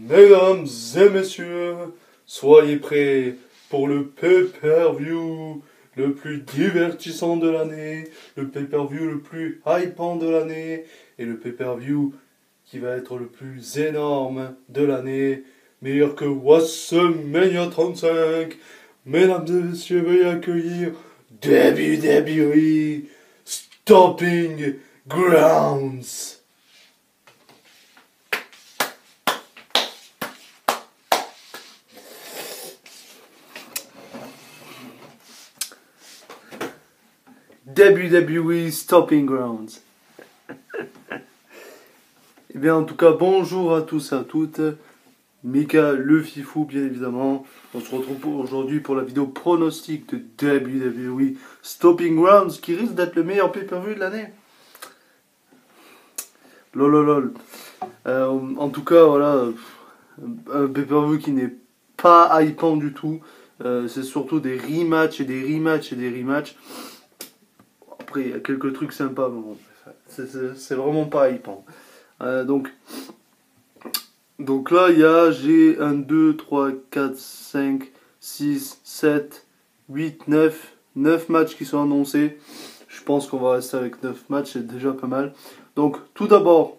Mesdames et messieurs, soyez prêts pour le pay-per-view le plus divertissant de l'année, le pay-per-view le plus hypant de l'année, et le pay-per-view qui va être le plus énorme de l'année, meilleur que WrestleMania 35. Mesdames et messieurs, veuillez accueillir WWE Stomping Grounds. WWE Stomping Grounds. Eh bien, en tout cas, bonjour à tous et à toutes. Mika, le fifou, bien évidemment. On se retrouve aujourd'hui pour la vidéo pronostic de WWE Stomping Grounds, qui risque d'être le meilleur pay-per-view de l'année. Lololol. En tout cas, voilà, un pay-per-view qui n'est pas hypant du tout. C'est surtout des rematchs et des rematchs et des rematchs. Après, il y a quelques trucs sympas, mais bon, c'est vraiment pas hypant. Donc là, j'ai 1, 2, 3, 4, 5, 6, 7, 8, 9 matchs qui sont annoncés. Je pense qu'on va rester avec 9 matchs, c'est déjà pas mal. Donc, tout d'abord,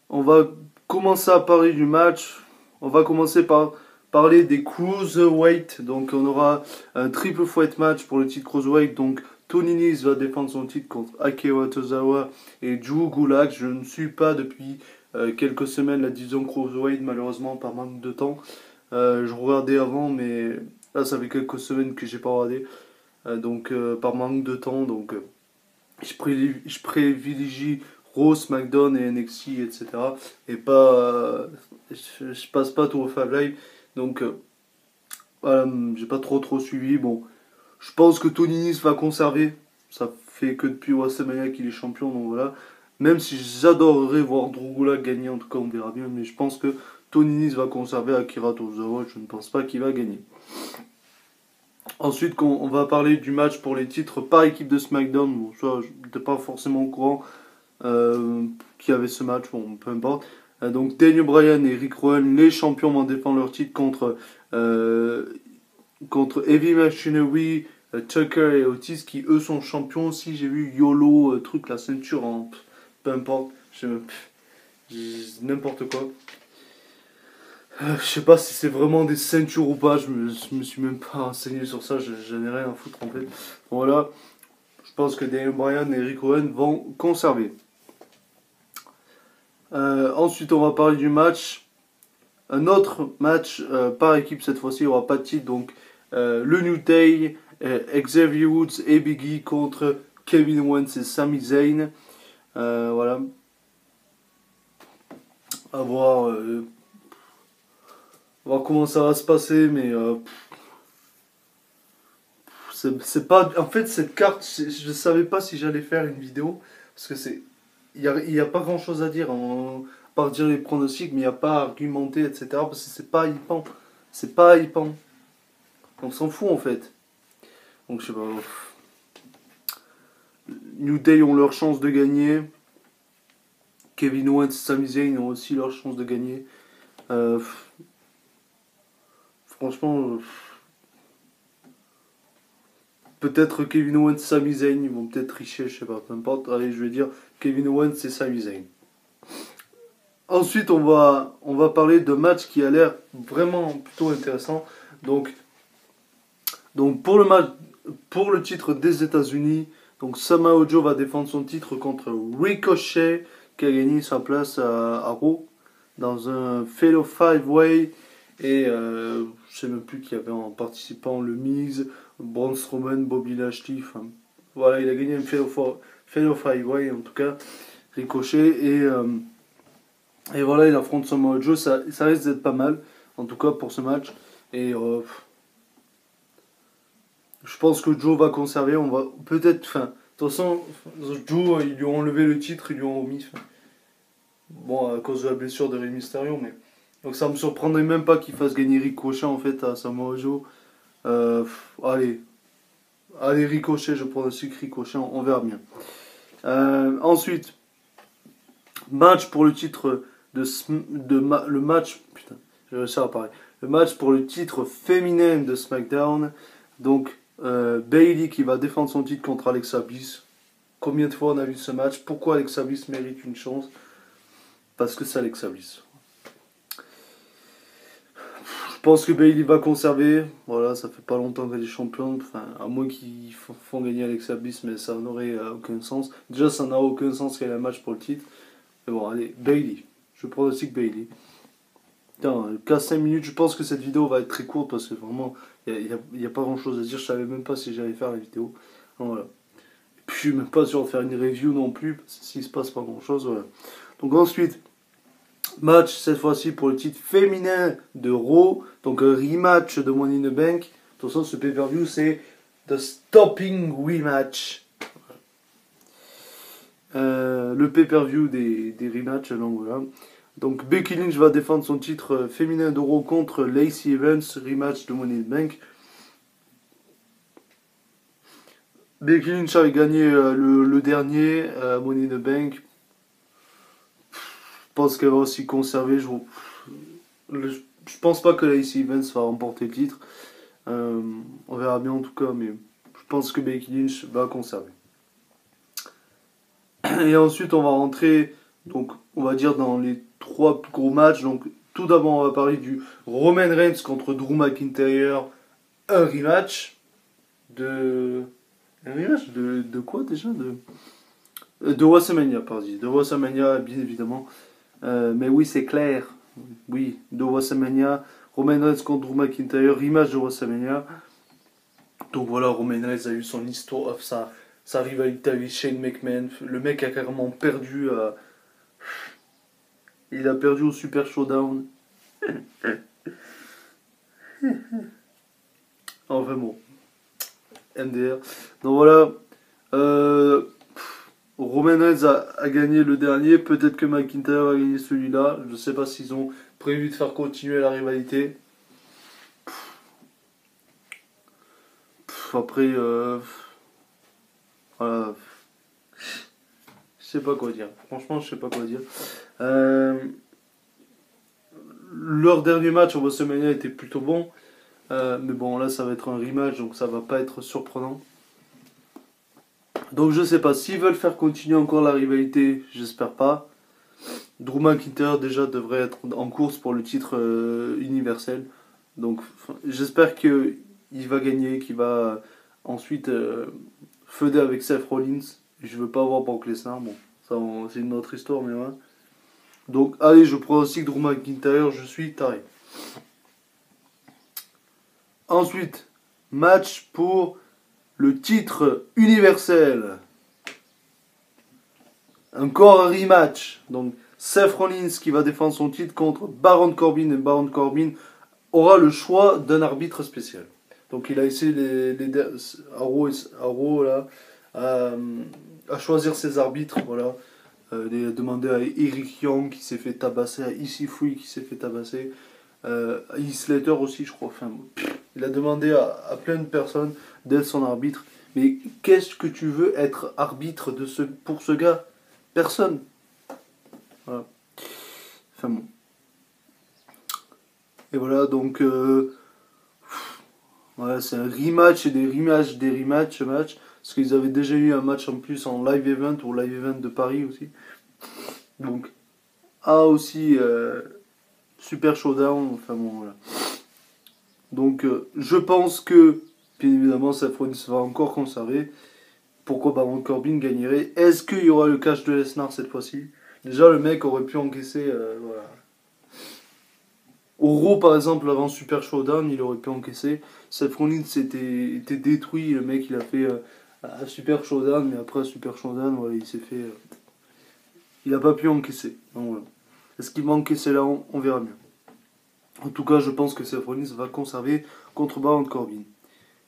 on va commencer à parler du match. On va commencer par parler des Cruiserweight. Donc, on aura un triple fight match pour le titre Cruiserweight. Donc, Tony Nese va défendre son titre contre Akira Tozawa et Drew Gulak. Je ne suis pas depuis quelques semaines la division Cruiserweight, malheureusement, par manque de temps. Je regardais avant, mais là, ça fait quelques semaines que j'ai pas regardé. Donc, par manque de temps, donc je privilégie Raw, SmackDown et NXT, etc. Et pas, je passe pas tout au Five Live. Donc, voilà, j'ai pas trop suivi. Bon, je pense que Tony Nese va conserver. Ça fait que depuis WrestleMania qu'il est champion, donc voilà. Même si j'adorerais voir Drew Gulak gagner, en tout cas on verra bien. Mais je pense que Tony Nese va conserver Akira Tozawa. Je ne pense pas qu'il va gagner. Ensuite, on va parler du match pour les titres par équipe de SmackDown. Bon, ça, je n'étais pas forcément au courant qu'il y avait ce match. Bon, peu importe. Donc Daniel Bryan et Rick Rowan, les champions, vont défendre leur titre contre Heavy Machinery, Tucker et Otis, qui eux sont champions aussi. J'ai vu YOLO, truc, la ceinture, hein, peu importe, n'importe quoi. Je sais pas si c'est vraiment des ceintures ou pas, je me suis même pas renseigné sur ça, je n'ai rien à foutre en fait. Voilà, je pense que Daniel Bryan et Rick Rowan vont conserver. Ensuite, on va parler du match. Un autre match par équipe cette fois-ci, il n'y aura pas de titre, donc le New Day, Xavier Woods et Big E contre Kevin Owens et Sami Zayn. Voilà. À voir, comment ça va se passer, mais c'est pas. En fait, cette carte, je savais pas si j'allais faire une vidéo parce que il y a pas grand chose à dire. À part dire les pronostics, mais il n'y a pas à argumenter, etc. Parce que c'est pas hypant. C'est pas hypant. On s'en fout en fait. Donc je sais pas. New Day ont leur chance de gagner. Kevin Owens et Sami Zayn ont aussi leur chance de gagner. Franchement, peut-être Kevin Owens et Sami Zayn, ils vont peut-être tricher, je sais pas, peu importe. Allez, je vais dire Kevin Owens et Sami Zayn. Ensuite, on va parler de match qui a l'air vraiment plutôt intéressant. Donc pour le match, pour le titre des États-Unis, donc Samoa Joe va défendre son titre contre Ricochet, qui a gagné sa place à Raw dans un Fatal 5-Way. Et je sais même plus qui avait en participant, le Miz, Braun Strowman, Bobby Lashley. Enfin, voilà, il a gagné un Fatal 5-Way en tout cas, Ricochet. Et voilà, il affronte Samoa Joe. Ça risque d'être pas mal, en tout cas pour ce match. Et je pense que Joe va conserver. On va peut-être. Enfin, de toute façon, Joe, ils lui ont enlevé le titre, ils lui ont remis. Bon, à cause de la blessure de Rey Mysterio, mais. Donc ça me surprendrait même pas qu'il fasse gagner Ricochet en fait à Samoa Joe. Allez, Ricochet, je pronostique Ricochet, on verra bien. Ensuite, match pour le titre le match. Putain, j'ai réussi à parler. Le match pour le titre féminin de SmackDown. Donc, Bayley qui va défendre son titre contre Alexa Bliss. Combien de fois on a vu ce match? Pourquoi Alexa Bliss mérite une chance? Parce que c'est Alexa Bliss. Je pense que Bayley va conserver. Voilà, ça fait pas longtemps qu'elle est championne. Enfin, à moins qu'ils font gagner Alexa Bliss, mais ça n'aurait aucun sens. Déjà, ça n'a aucun sens qu'elle ait un match pour le titre. Mais bon, allez, Bayley. Je pronostique Bayley. Putain, 5 minutes. Je pense que cette vidéo va être très courte parce que vraiment, il n'y a pas grand chose à dire. Je savais même pas si j'allais faire la vidéo. Donc, voilà. Puis, je suis même pas sûr de faire une review non plus. Parce que s'il se passe pas grand chose, voilà. Donc, ensuite. Match cette fois-ci pour le titre féminin de Raw, donc un rematch de Money in the Bank. Attention, ce pay-per-view c'est The Stopping Rematch. Le pay-per-view des rematchs, donc voilà. Donc Becky Lynch va défendre son titre féminin de Raw contre Lacey Evans, rematch de Money in the Bank. Becky Lynch avait gagné le dernier Money in the Bank. Je pense qu'elle va aussi conserver. Je pense pas que Lacey Evans va remporter le titre. On verra bien en tout cas, mais je pense que Becky Lynch va conserver. Et ensuite, on va rentrer, donc on va dire dans les 3 plus gros matchs. Donc tout d'abord, on va parler du Roman Reigns contre Drew McIntyre, un rematch de quoi déjà de WrestleMania, pardon, de WrestleMania bien évidemment. Mais oui, c'est clair. Oui, de WrestleMania. Roman Reigns contre Drew McIntyre, rematch de WrestleMania. Donc voilà, Roman Reigns a eu son histoire, sa rivalité avec Shane McMahon. Le mec a carrément perdu. Il a perdu au Super Showdown. Enfin bon. MDR. Donc voilà. Roman Reigns a gagné le dernier, peut-être que McIntyre va gagner celui-là. Je ne sais pas s'ils ont prévu de faire continuer la rivalité. Après, voilà. Je sais pas quoi dire. Franchement, je sais pas quoi dire. Leur dernier match au WrestleMania était plutôt bon. Mais bon, là, ça va être un rematch, donc ça va pas être surprenant. Donc je sais pas, s'ils veulent faire continuer encore la rivalité, j'espère pas. Drew McIntyre déjà devrait être en course pour le titre universel. Donc j'espère qu'il va gagner, qu'il va ensuite feuder avec Seth Rollins. Je veux pas voir Brock Lesnar, bon, ça c'est une autre histoire, mais ouais. Donc allez, je pronostique Drew McIntyre, je suis taré. Ensuite, match pour le titre universel. Encore un rematch. Donc Seth Rollins qui va défendre son titre contre Baron Corbin. Et Baron Corbin aura le choix d'un arbitre spécial. Donc il a essayé à Raw, là, à choisir ses arbitres. Voilà. Il a demandé à Eric Young qui s'est fait tabasser, à EC3 qui s'est fait tabasser, à Heath Slater aussi je crois. Enfin, il a demandé à plein de personnes d'être son arbitre. Mais qu'est-ce que tu veux être arbitre pour ce gars? Personne. Voilà. Enfin bon. Et voilà, donc voilà, c'est un rematch et des rematchs match. Parce qu'ils avaient déjà eu un match en plus en live event ou live event de Paris aussi. Donc, aussi Super Showdown, enfin bon voilà. Donc je pense que, bien évidemment, Seth Rollins va encore conserver. Pourquoi Baron Corbin gagnerait? Est-ce qu'il y aura le cash de Lesnar cette fois-ci? Déjà, le mec aurait pu encaisser. Voilà. Au Raw, par exemple, avant Super Showdown, il aurait pu encaisser. Seth Rollins était détruit. Le mec, il a fait un Super Showdown, mais après Super Showdown, voilà, il s'est fait. Il n'a pas pu encaisser. Donc, voilà. Est-ce qu'il va encaisser là? On verra bien. En tout cas, je pense que Seth Rollins va conserver contre Baron Corbin.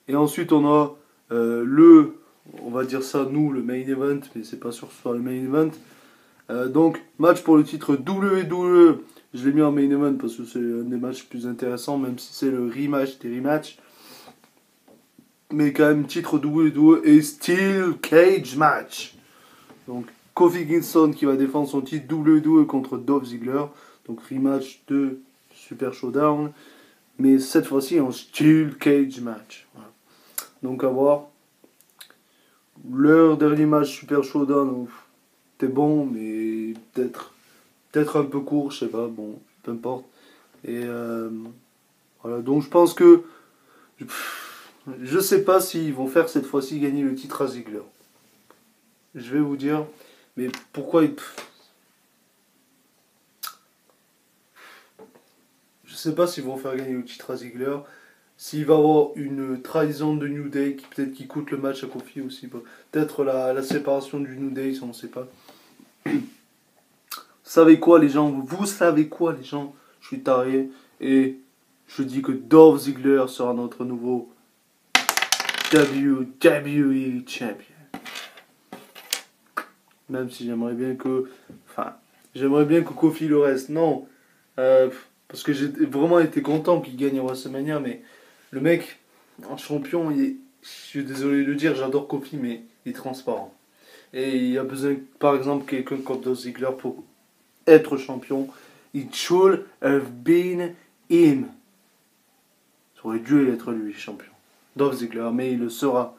Et ensuite, on a on va dire ça, nous, le main event, mais c'est pas sûr que ce soit le main event. Donc, match pour le titre WWE. Je l'ai mis en main event parce que c'est un des matchs plus intéressants, même si c'est le rematch des rematchs. Mais quand même, titre WWE et Steel Cage Match. Donc, Kofi Kingston qui va défendre son titre WWE contre Dolph Ziggler. Donc rematch de Super Showdown. Mais cette fois-ci en Steel Cage match. Voilà. Donc à voir. Leur dernier match Super Showdown, c'était bon, mais peut-être un peu court, je sais pas, bon, peu importe. Et voilà, donc je pense que je sais pas s'ils vont faire cette fois-ci gagner le titre à Ziggler. Je vais vous dire, mais pourquoi je sais pas s'ils vont faire gagner le titre à Ziggler. S'il va y avoir une trahison de New Day, qui peut-être qui coûte le match à Kofi aussi. Peut-être la séparation du New Day, ça on sait pas. Vous savez quoi les gens? Vous savez quoi les gens? Je suis taré et je dis que Dolph Ziggler sera notre nouveau WWE Champion. Même si j'aimerais bien que... Enfin, j'aimerais bien que Kofi le reste. Non. Parce que j'ai vraiment été content qu'il gagne à WrestleMania, mais le mec, en champion, je suis désolé de le dire, j'adore Kofi, mais il est transparent. Et il y a besoin, par exemple, quelqu'un comme Dolph Ziggler pour être champion. It should have been him. Ça aurait dû être lui, champion. Dolph Ziggler, mais il le sera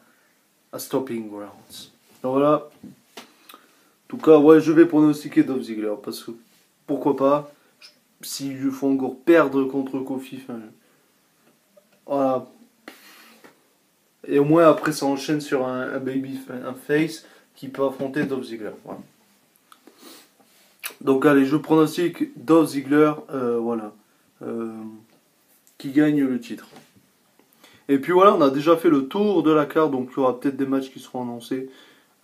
à Stopping Grounds. Donc voilà. En tout cas, ouais, je vais pronostiquer Dolph Ziggler, parce que, pourquoi pas, s'ils lui font encore perdre contre Kofi, voilà. Et au moins après ça enchaîne sur un baby, un face qui peut affronter Dolph Ziggler. Voilà. Donc allez, je pronostique Dolph Ziggler, voilà, qui gagne le titre. Et puis voilà, on a déjà fait le tour de la carte, donc il y aura peut-être des matchs qui seront annoncés.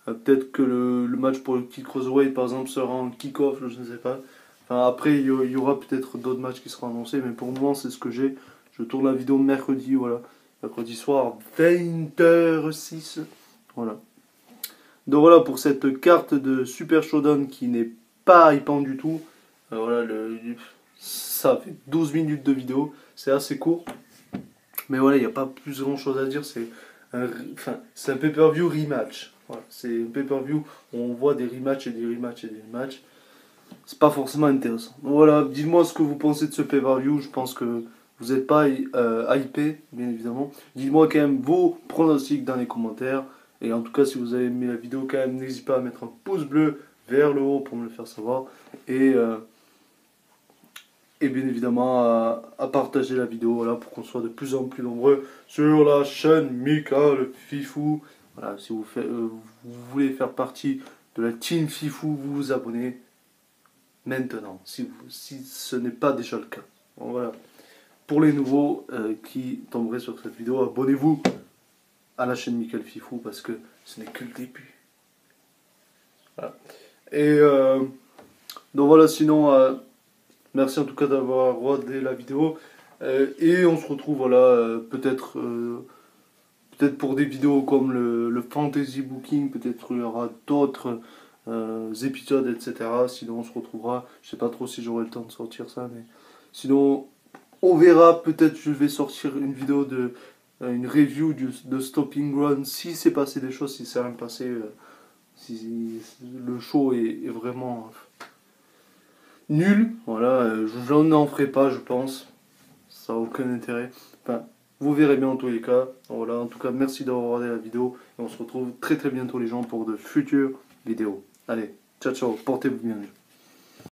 Peut-être que le match pour le titre Cruiserweight par exemple sera en kick-off, je ne sais pas. Enfin, après il y aura peut-être d'autres matchs qui seront annoncés, mais pour le moment c'est ce que j'ai. Je tourne la vidéo mercredi, voilà. Mercredi soir, 20h06. Voilà. Donc voilà pour cette carte de Super Showdown qui n'est pas hypant du tout. Voilà, ça fait 12 minutes de vidéo. C'est assez court. Mais voilà, il n'y a pas plus grand chose à dire. C'est un pay-per-view rematch. Voilà, c'est un pay-per-view où on voit des rematchs et des rematchs et des rematchs. C'est pas forcément intéressant. Donc voilà, dites-moi ce que vous pensez de ce pay-per-view. Je pense que vous n'êtes pas hypé, bien évidemment. Dites-moi quand même vos pronostics dans les commentaires. Et en tout cas, si vous avez aimé la vidéo, quand même, n'hésitez pas à mettre un pouce bleu vers le haut pour me le faire savoir. Et bien évidemment, à partager la vidéo voilà, pour qu'on soit de plus en plus nombreux sur la chaîne Mika le Fifou. Voilà, si vous voulez faire partie de la team Fifou, vous vous abonnez maintenant, si ce n'est pas déjà le cas. Bon, voilà. Pour les nouveaux qui tomberaient sur cette vidéo, abonnez-vous à la chaîne Mika le Fifou parce que ce n'est que le début. Voilà. Et donc voilà, sinon, merci en tout cas d'avoir regardé la vidéo. Et on se retrouve voilà, peut-être pour des vidéos comme le Fantasy Booking, peut-être il y aura d'autres épisodes, etc. Sinon on se retrouvera, je sais pas trop si j'aurai le temps de sortir ça, mais sinon on verra, peut-être je vais sortir une vidéo une review de Stopping Ground si c'est passé des choses, si c'est rien passé, si le show est vraiment nul, voilà, je n'en ferai pas je pense, ça n'a aucun intérêt, enfin vous verrez bien en tous les cas. Voilà, en tout cas merci d'avoir regardé la vidéo et on se retrouve très très bientôt les gens pour de futures vidéos. Allez, ciao ciao, portez-vous bien.